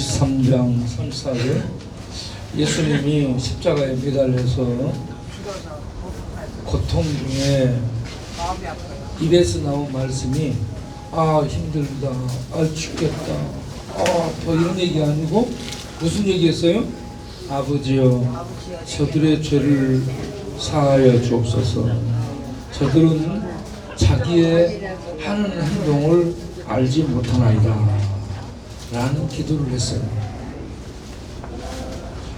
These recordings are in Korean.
23장 34절 예수님이 십자가에 매달려서 고통 중에 입에서 나온 말씀이 힘들다, 죽겠다, 아파 이런 얘기 아니고 무슨 얘기했어요? 아버지여 저들의 죄를 사하여 주옵소서. 저들은 자기의 하는 행동을 알지 못하나이다 라는 기도를 했어요.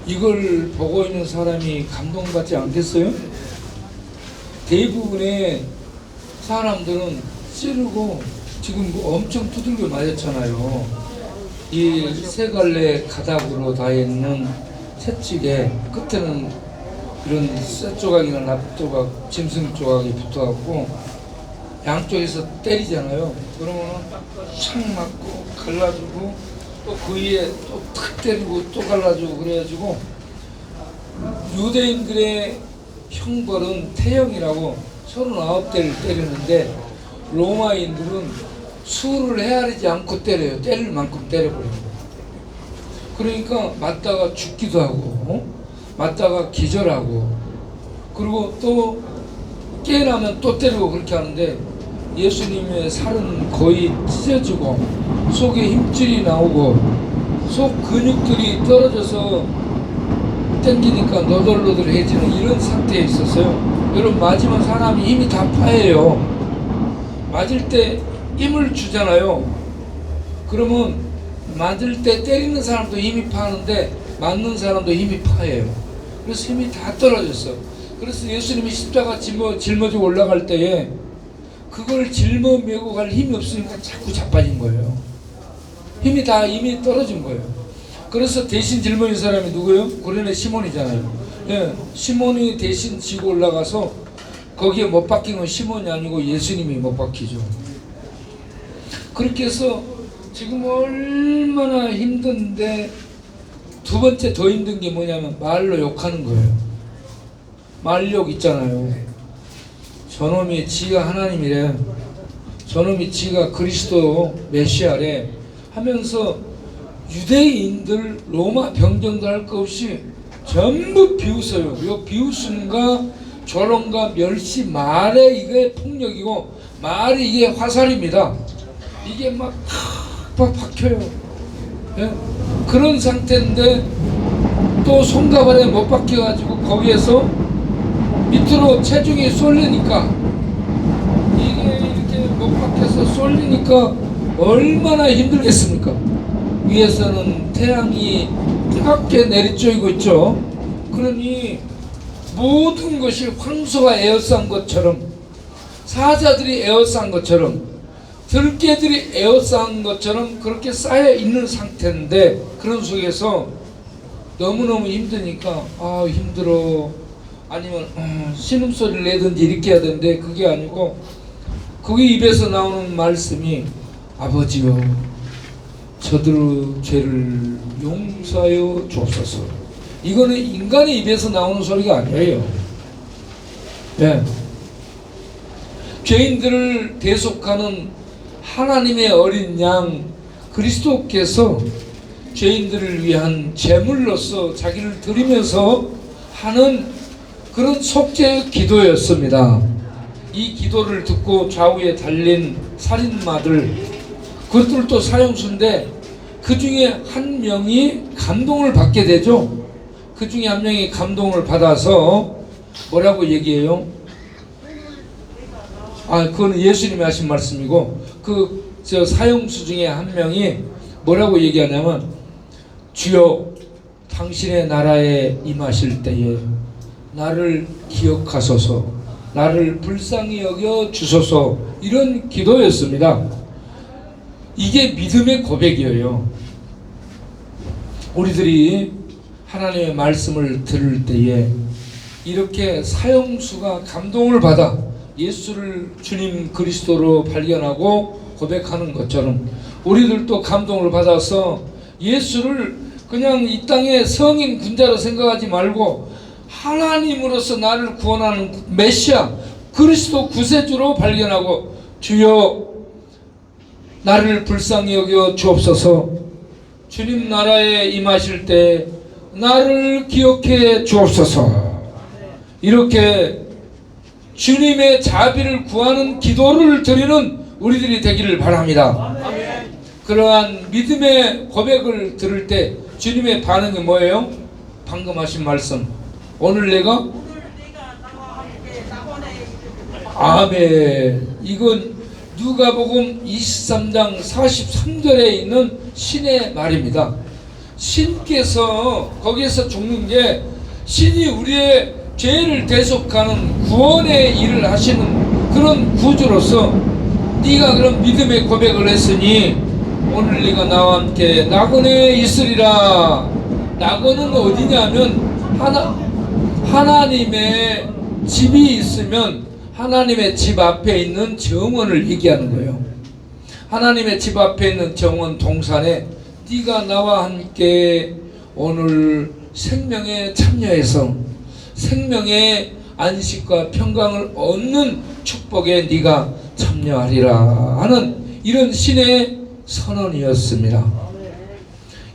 이걸 보고 있는 사람이 감동받지 않겠어요? 대부분의 사람들은 찌르고 지금 엄청 두들겨 맞았잖아요. 이 세 갈래 가닥으로 다 있는 채찍에 끝에는 이런 쇠 조각이나 납 조각, 짐승 조각이 붙어갖고 양쪽에서 때리잖아요. 그러면 착 맞고 갈라주고 또 그 위에 또 탁 때리고 또 갈라주고 그래가지고 유대인들의 형벌은 태형이라고 39대를 때리는데 로마인들은 수를 헤아리지 않고 때려요. 때릴 만큼 때려버립니다. 그러니까 맞다가 죽기도 하고 맞다가 기절하고 그리고 또 깨어나면 또 때리고 그렇게 하는데 예수님의 살은 거의 찢어지고 속에 힘줄이 나오고 속 근육들이 떨어져서 당기니까 너덜너덜해지는 이런 상태에 있었어요. 여러분 맞으면 사람이 힘이 다 파해요. 맞을 때 힘을 주잖아요. 그러면 맞을 때 때리는 사람도 힘이 파는데 맞는 사람도 힘이 파해요. 그래서 힘이 다 떨어졌어. 그래서 예수님이 십자가 짊어지고 올라갈 때에 그걸 짊어 메고 갈 힘이 없으니까 자꾸 자빠진 거예요. 힘이 다 이미 떨어진 거예요. 그래서 대신 짊어진 사람이 누구예요? 고린의 시몬이잖아요. 예, 시몬이 대신 지고 올라가서 거기에 못 박힌 건 시몬이 아니고 예수님이 못 박히죠. 그렇게 해서 지금 얼마나 힘든데 두 번째 더 힘든 게 뭐냐면 말로 욕하는 거예요. 말욕 있잖아요. 저놈이 지가 하나님이래. 저놈이 지가 그리스도 메시아래 하면서 유대인들 로마 병정도 할 것 없이 전부 비웃어요. 이 비웃음과 조롱과 멸시 말에 이게 폭력이고 말이 이게 화살입니다. 이게 막 박혀요. 예? 그런 상태인데 또 손가발에 못 박혀가지고 거기에서 밑으로 체중이 쏠리니까 이게 이렇게 못 박혀서 쏠리니까 얼마나 힘들겠습니까? 위에서는 태양이 뜨겁게 내리쬐고 있죠. 그러니 모든 것이 황소가 에워싼 것처럼 사자들이 에워싼 것처럼 들깨들이 에워싼 것처럼 그렇게 쌓여 있는 상태인데 그런 속에서 너무너무 힘드니까 힘들어 아니면 신음소리를 내든지 이렇게 해야 되는데 그게 아니고 그게 입에서 나오는 말씀이 아버지여 저들의 죄를 용서하여 주옵소서. 이거는 인간의 입에서 나오는 소리가 아니에요. 네. 죄인들을 대속하는 하나님의 어린 양 그리스도께서 죄인들을 위한 제물로서 자기를 드리면서 하는 그런 속죄의 기도였습니다. 이 기도를 듣고 좌우에 달린 살인마들 그것들도 사형수인데 그 중에 한 명이 감동을 받게 되죠. 그 중에 한 명이 감동을 받아서 뭐라고 얘기해요? 그건 예수님이 하신 말씀이고 저 사형수 중에 한 명이 뭐라고 얘기하냐면 주여 당신의 나라에 임하실 때에 나를 기억하소서 나를 불쌍히 여겨 주소서 이런 기도였습니다. 이게 믿음의 고백이에요. 우리들이 하나님의 말씀을 들을 때에 이렇게 사형수가 감동을 받아 예수를 주님 그리스도로 발견하고 고백하는 것처럼 우리들도 감동을 받아서 예수를 그냥 이 땅의 성인 군자로 생각하지 말고 하나님으로서 나를 구원하는 메시아 그리스도 구세주로 발견하고 주여 나를 불쌍히 여겨 주옵소서 주님 나라에 임하실 때 나를 기억해 주옵소서. 이렇게 주님의 자비를 구하는 기도를 드리는 우리들이 되기를 바랍니다. 그러한 믿음의 고백을 들을 때 주님의 반응이 뭐예요? 방금 하신 말씀, 오늘 내가 아멘. 이건 누가복음 23장 43절에 있는 신의 말입니다. 신께서 거기에서 죽는 게 신이 우리의 죄를 대속하는 구원의 일을 하시는 그런 구주로서 네가 그런 믿음의 고백을 했으니 오늘 네가 나와 함께 낙원에 있으리라. 낙원은 어디냐면 하나님의 집이 있으면 하나님의 집 앞에 있는 정원을 얘기하는 거예요. 하나님의 집 앞에 있는 정원 동산에 네가 나와 함께 오늘 생명에 참여해서 생명의 안식과 평강을 얻는 축복에 네가 참여하리라 하는 이런 신의 선언이었습니다.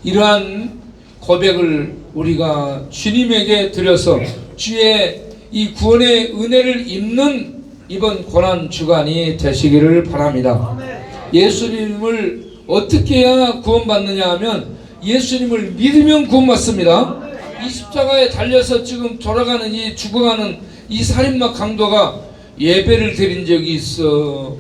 이러한 고백을 우리가 주님에게 드려서 주의 이 구원의 은혜를 입는 이번 고난 주간이 되시기를 바랍니다. 예수님을 어떻게 해야 구원받느냐 하면 예수님을 믿으면 구원받습니다. 이 십자가에 달려서 지금 돌아가는 이 죽어가는 이 살인마 강도가 예배를 드린 적이 있어,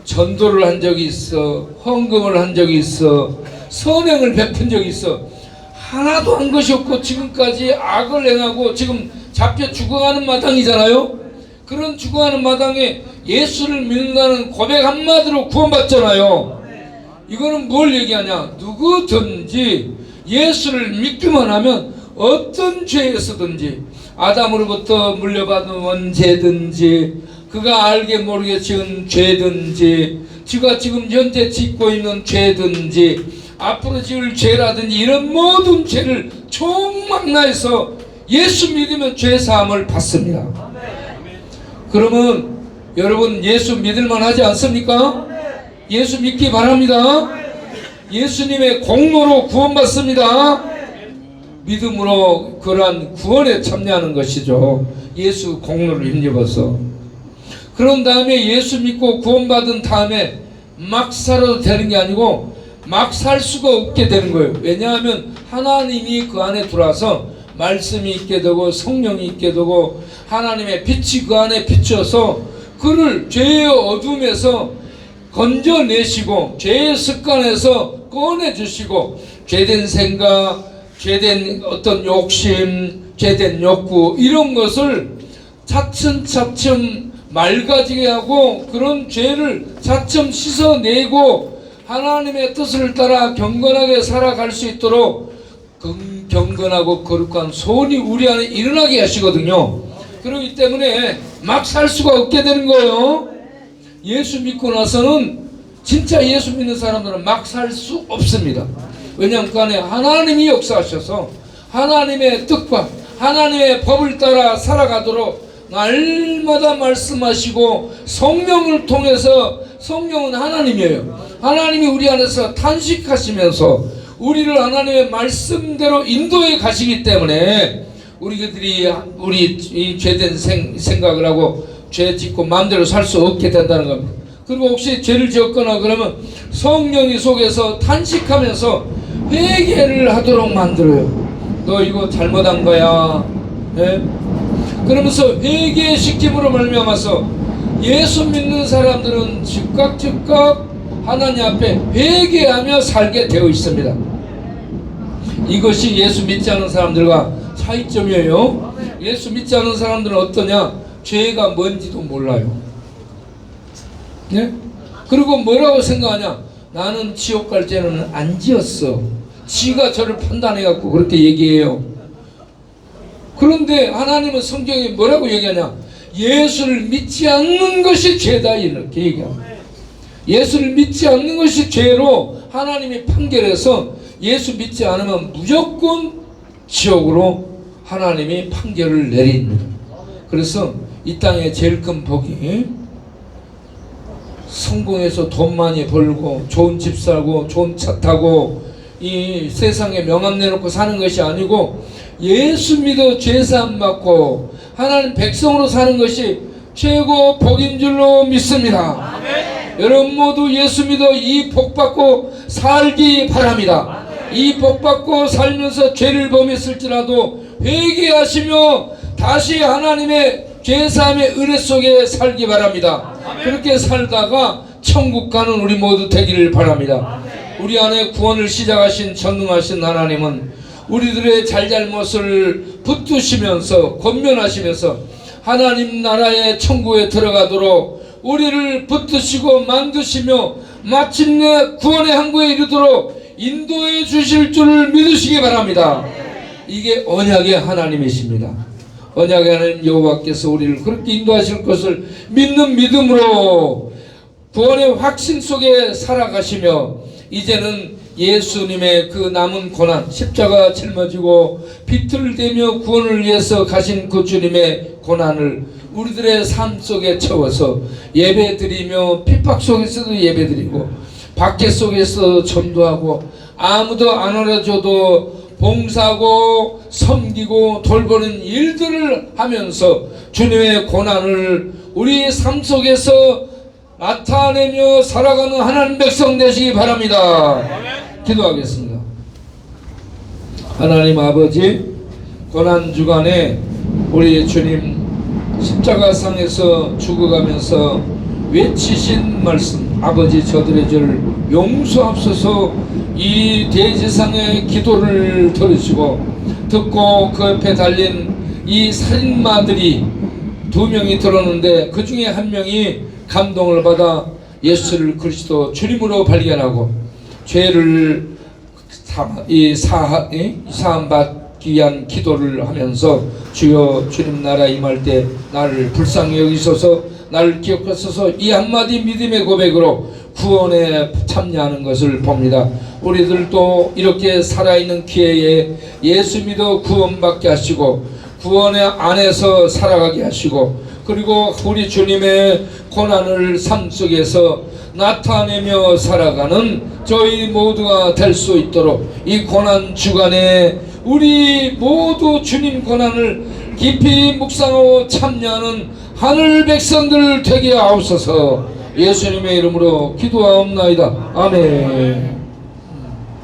전도를 한 적이 있어, 헌금을 한 적이 있어, 선행을 베푼 적이 있어. 하나도 한 것이 없고 지금까지 악을 행하고 지금 잡혀 죽어가는 마당이잖아요. 그런 죽어가는 마당에 예수를 믿는다는 고백 한마디로 구원받잖아요. 이거는 뭘 얘기하냐? 누구든지 예수를 믿기만 하면 어떤 죄에서든지, 아담으로부터 물려받은 원죄든지, 그가 알게 모르게 지은 죄든지, 지가 지금 현재 짓고 있는 죄든지, 앞으로 지을 죄라든지 이런 모든 죄를 총망라해서 예수 믿으면 죄사함을 받습니다. 그러면 여러분 예수 믿을만 하지 않습니까? 예수 믿기 바랍니다. 예수님의 공로로 구원받습니다. 믿음으로 그러한 구원에 참여하는 것이죠. 예수 공로를 힘입어서. 그런 다음에 예수 믿고 구원받은 다음에 막 살아도 되는 게 아니고 막 살 수가 없게 되는 거예요. 왜냐하면 하나님이 그 안에 들어와서 말씀이 있게 되고 성령이 있게 되고 하나님의 빛이 그 안에 비춰서 그를 죄의 어둠에서 건져내시고 죄의 습관에서 꺼내주시고 죄된 생각, 죄된 어떤 욕심, 죄된 욕구 이런 것을 차츰차츰 맑아지게 하고 그런 죄를 차츰 씻어내고 하나님의 뜻을 따라 경건하게 살아갈 수 있도록 경건하고 거룩한 소원이 우리 안에 일어나게 하시거든요. 그렇기 때문에 막 살 수가 없게 되는 거예요. 예수 믿고 나서는 진짜 예수 믿는 사람들은 막 살 수 없습니다. 왜냐하면 그 안에 하나님이 역사하셔서 하나님의 뜻과 하나님의 법을 따라 살아가도록 날마다 말씀하시고 성령을 통해서, 성령은 하나님이에요. 하나님이 우리 안에서 탄식하시면서 우리를 하나님의 말씀대로 인도해 가시기 때문에 우리들이 이 죄된 생각을 하고 죄 짓고 마음대로 살 수 없게 된다는 겁니다. 그리고 혹시 죄를 지었거나 그러면 성령이 속에서 탄식하면서 회개를 하도록 만들어요. 너 이거 잘못한 거야. 네? 그러면서 회개시킴으로 말미암아서 예수 믿는 사람들은 즉각 하나님 앞에 회개하며 살게 되어 있습니다. 이것이 예수 믿지 않은 사람들과 차이점이에요. 예수 믿지 않은 사람들은 어떠냐? 죄가 뭔지도 몰라요. 네? 그리고 뭐라고 생각하냐? 나는 지옥 갈 죄는 안 지었어. 지가 저를 판단해갖고 그렇게 얘기해요. 그런데 하나님은 성경에 뭐라고 얘기하냐? 예수를 믿지 않는 것이 죄다 이렇게 얘기합니다. 예수를 믿지 않는 것이 죄로 하나님이 판결해서 예수 믿지 않으면 무조건 지옥으로 하나님이 판결을 내립니다. 그래서 이 땅에 제일 큰 복이 성공해서 돈 많이 벌고 좋은 집 살고 좋은 차 타고 이 세상에 명함 내놓고 사는 것이 아니고 예수 믿어 죄사함 받고 하나님 백성으로 사는 것이 최고 복인 줄로 믿습니다. 여러분 모두 예수 믿어 이 복 받고 살기 바랍니다. 이 복 받고 살면서 죄를 범했을지라도 회개하시며 다시 하나님의 죄사함의 은혜 속에 살기 바랍니다. 그렇게 살다가 천국 가는 우리 모두 되기를 바랍니다. 우리 안에 구원을 시작하신 전능하신 하나님은 우리들의 잘잘못을 붙드시면서 권면하시면서 하나님 나라의 천국에 들어가도록 우리를 붙드시고 만드시며 마침내 구원의 항구에 이르도록 인도해 주실 줄을 믿으시기 바랍니다. 이게 언약의 하나님이십니다. 언약의 하나님 여호와께서 우리를 그렇게 인도하실 것을 믿는 믿음으로 구원의 확신 속에 살아가시며 이제는 예수님의 그 남은 고난, 십자가 짊어지고 비틀대며 구원을 위해서 가신 그 주님의 고난을 우리들의 삶 속에 채워서 예배드리며 핍박 속에서도 예배드리고 박해 속에서 전도하고 아무도 안 알아줘도 봉사하고 섬기고 돌보는 일들을 하면서 주님의 고난을 우리 삶 속에서 나타내며 살아가는 하나님 백성 되시기 바랍니다. 기도하겠습니다. 하나님 아버지, 고난주간에 우리 주님 십자가상에서 죽어가면서 외치신 말씀, 아버지 저들의 죄를 용서하옵소서. 이 대제상의 기도를 들으시고 듣고 그 옆에 달린 이 살인마들이 2명이 들었는데 그 중에 1명이 감동을 받아 예수를 그리스도 주님으로 발견하고 죄를 사함받기 위한 기도를 하면서 주여 주님 나라 임할 때 나를 불쌍히 여기소서, 나를 기억하소서, 이 한마디 믿음의 고백으로 구원에 참여하는 것을 봅니다. 우리들도 이렇게 살아있는 기회에 예수 믿어 구원받게 하시고 구원의 안에서 살아가게 하시고 그리고 우리 주님의 고난을 삶 속에서 나타내며 살아가는 저희 모두가 될 수 있도록 이 고난 주간에 우리 모두 주님 고난을 깊이 묵상하고 참여하는 하늘 백성들 되게 하옵소서. 예수님의 이름으로 기도하옵나이다. 아멘.